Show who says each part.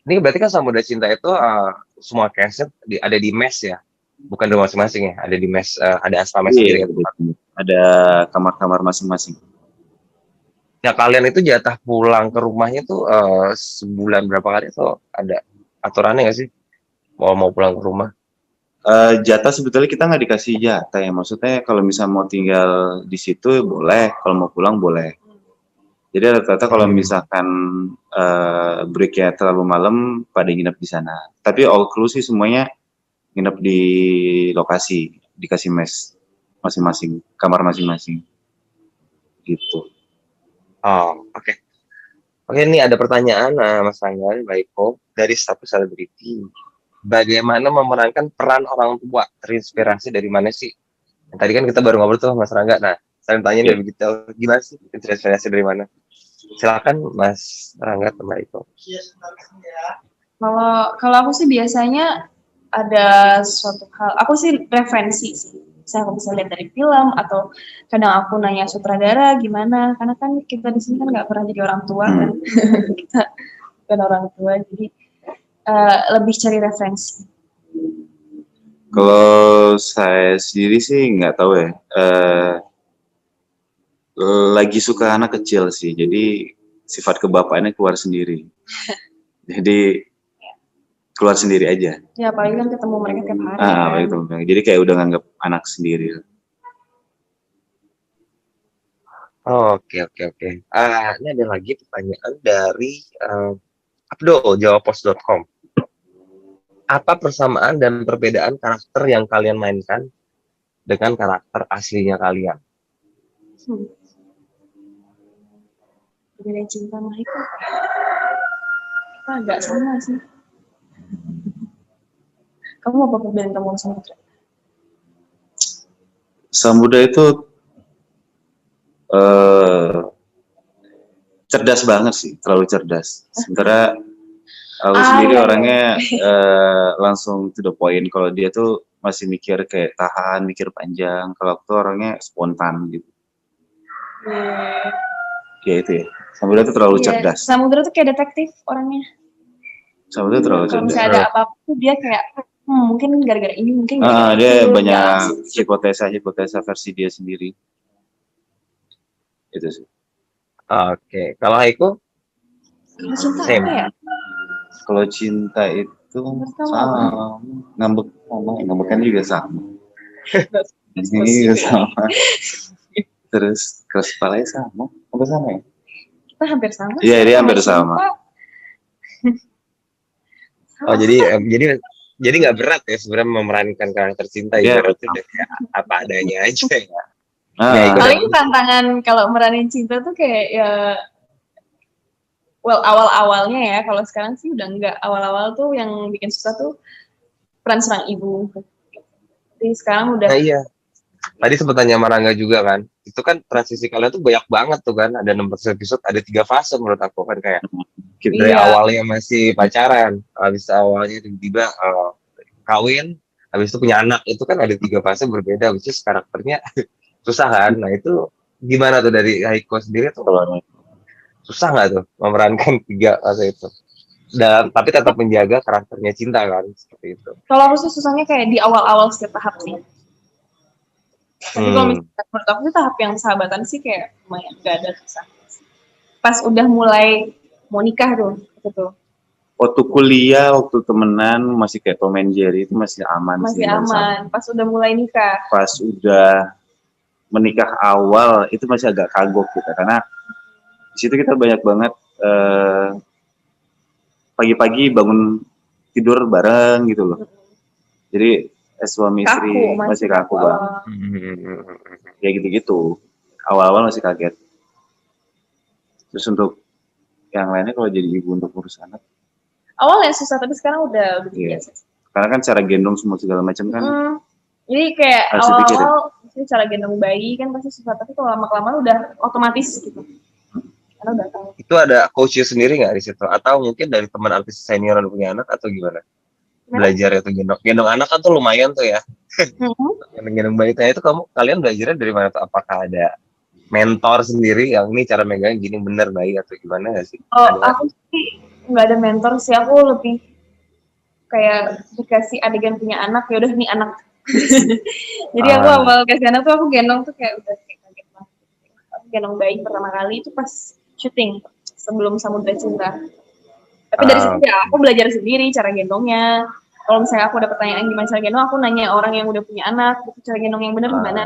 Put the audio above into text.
Speaker 1: Ini berarti kan Samudra Cinta itu semua cast ada di mes ya, bukan di masing-masing ya, ada di mes, ada asrama
Speaker 2: Iya,
Speaker 1: sendiri ya.
Speaker 2: ada kamar-kamar masing-masing.
Speaker 1: Ya kalian itu jatah pulang ke rumahnya tuh sebulan berapa kali atau ada aturannya nggak sih? Mau pulang ke rumah?
Speaker 2: Jatah sebetulnya kita nggak dikasih jatah ya. Maksudnya kalau misalnya mau tinggal di situ boleh, kalau mau pulang boleh. Jadi rata-rata kalau misalkan breaknya terlalu malam, pada nginep di sana. Tapi all crew sih semuanya nginep di lokasi, dikasih mes masing-masing, kamar masing-masing, gitu.
Speaker 1: Oh, oke. Oke, ini ada pertanyaan, Mas Rangga, Mbak Iko, dari status selebriti. Bagaimana memerankan peran orang tua? Terinspirasi dari mana sih? Tadi kan kita baru ngobrol tuh Mas Rangga. Nah, saya tanya
Speaker 2: Yeah.
Speaker 1: dari begitu, gimana sih terinspirasi dari mana? Silakan Mas Rangga atau Mbak Iko.
Speaker 3: Kalau aku sih biasanya ada suatu hal, aku sih referensi sih. Saya aku bisa lihat dari film atau kadang aku nanya sutradara gimana, karena kan kita di sini kan nggak pernah jadi orang tua kan, kita bukan orang tua, jadi lebih cari referensi.
Speaker 2: Kalau saya sendiri sih nggak tahu ya. Lagi suka anak kecil sih, jadi sifat kebapaannya keluar sendiri. Jadi keluar sendiri aja.
Speaker 3: Ya apalagi kan ketemu mereka tiap hari kan.
Speaker 2: Itu. Jadi kayak udah nganggap anak sendiri.
Speaker 1: Oke. Ini ada lagi pertanyaan dari Abdo, jawabpos.com. Apa persamaan dan perbedaan karakter yang kalian mainkan dengan karakter aslinya kalian?
Speaker 3: Perbedaan cinta mah itu kita agak sama sih. Kamu apa perbedaan kamu sama Samudra?
Speaker 2: Samudra itu cerdas banget sih, terlalu cerdas. Sementara aku sendiri orangnya langsung to the point. Kalau dia tuh masih mikir kayak tahan, mikir panjang. Kalau aku tuh orangnya spontan gitu. Ya itu ya. Samudra tuh terlalu cerdas.
Speaker 3: Samudra tuh kayak detektif orangnya.
Speaker 2: Samudra terlalu
Speaker 3: Kalau
Speaker 2: cerdas.
Speaker 3: misalnya ada apa-apa dia kayak mungkin gara-gara ini, mungkin gara-gara
Speaker 2: dia
Speaker 3: itu.
Speaker 2: banyak hipotesa versi dia sendiri. Itu sih.
Speaker 1: Oke, kalau Haiko?
Speaker 3: Kalau cinta
Speaker 1: Same.
Speaker 3: apa ya?
Speaker 2: Kalau cinta itu sama, ngambekan juga sama. Ini juga sama. Terus keras kepalanya sama, apa sama ya?
Speaker 3: Kita hampir sama.
Speaker 2: Iya, dia hampir sama.
Speaker 1: Oh, jadi nggak berat ya sebenarnya memerankan karakter cinta, ibaratnya udah kayak apa adanya aja ya.
Speaker 3: Paling tantangan kalau meranin cinta tuh kayak ya, awal-awalnya ya. Kalau sekarang sih udah enggak. Awal-awal tuh yang bikin susah tuh peran seorang ibu. Jadi sekarang udah.
Speaker 1: Nah iya. Tadi sempat tanya sama Rangga juga kan. Itu kan transisi kalian tuh banyak banget tuh kan. Ada 16 episode, ada 3 fase menurut aku kan kayak. Dari awalnya masih pacaran, habis awalnya tiba-tiba kawin, habis itu punya anak. Itu kan ada 3 fase berbeda, which is karakternya susah kan. Nah itu gimana tuh dari Haiko sendiri tuh? Susah nggak tuh memerankan 3 fase itu? Dan tapi tetap menjaga karakternya cinta kan, seperti itu.
Speaker 3: Kalau aku sih susahnya kayak di awal-awal setiap tahap sih. Tapi kalau misalnya menurut aku sih tahap yang sahabatan sih kayak lumayan gak ada susah. Pas udah mulai mau nikah tuh, gitu.
Speaker 2: Waktu kuliah, waktu temenan masih kayak Tom and Jerry itu masih aman
Speaker 3: sih. Masih aman. Pas udah mulai nikah.
Speaker 2: Pas udah menikah awal itu masih agak kagok gitu karena di situ kita banyak banget pagi-pagi bangun tidur bareng gitu loh. Jadi suami istri masih kaku banget. Ya gitu-gitu. Awal-awal masih kaget. Terus untuk yang lainnya kalau jadi ibu untuk urus anak.
Speaker 3: Awalnya susah tapi sekarang udah biasa.
Speaker 2: Karena kan cara gendong semua segala macam kan.
Speaker 3: Jadi kayak awal-awal cara gendong bayi kan pasti susah, tapi kalau lama-kelamaan udah otomatis gitu. Karena udah tahu.
Speaker 1: Itu ada coachnya sendiri nggak di situ? Atau mungkin dari teman artis senior yang punya anak atau gimana? Belajar itu gendong anak kan tuh lumayan tuh ya. Gendong bayi itu kalian belajarnya dari mana tuh? Apakah ada mentor sendiri yang ini cara megang gini bener bayi atau gimana nggak sih?
Speaker 3: Aku sih nggak ada mentor sih, aku lebih kayak dikasih adegan punya anak, ya udah nih anak. Jadi aku awal kasih anak tuh aku gendong tuh kayak udah kayak kaget banget. Aku gendong bayi pertama kali itu pas syuting sebelum Samudra Cinta. Tapi dari situ ya aku belajar sendiri cara gendongnya. Kalau misalnya aku ada pertanyaan gimana cara gendong, aku nanya orang yang udah punya anak, cara gendong yang benar gimana.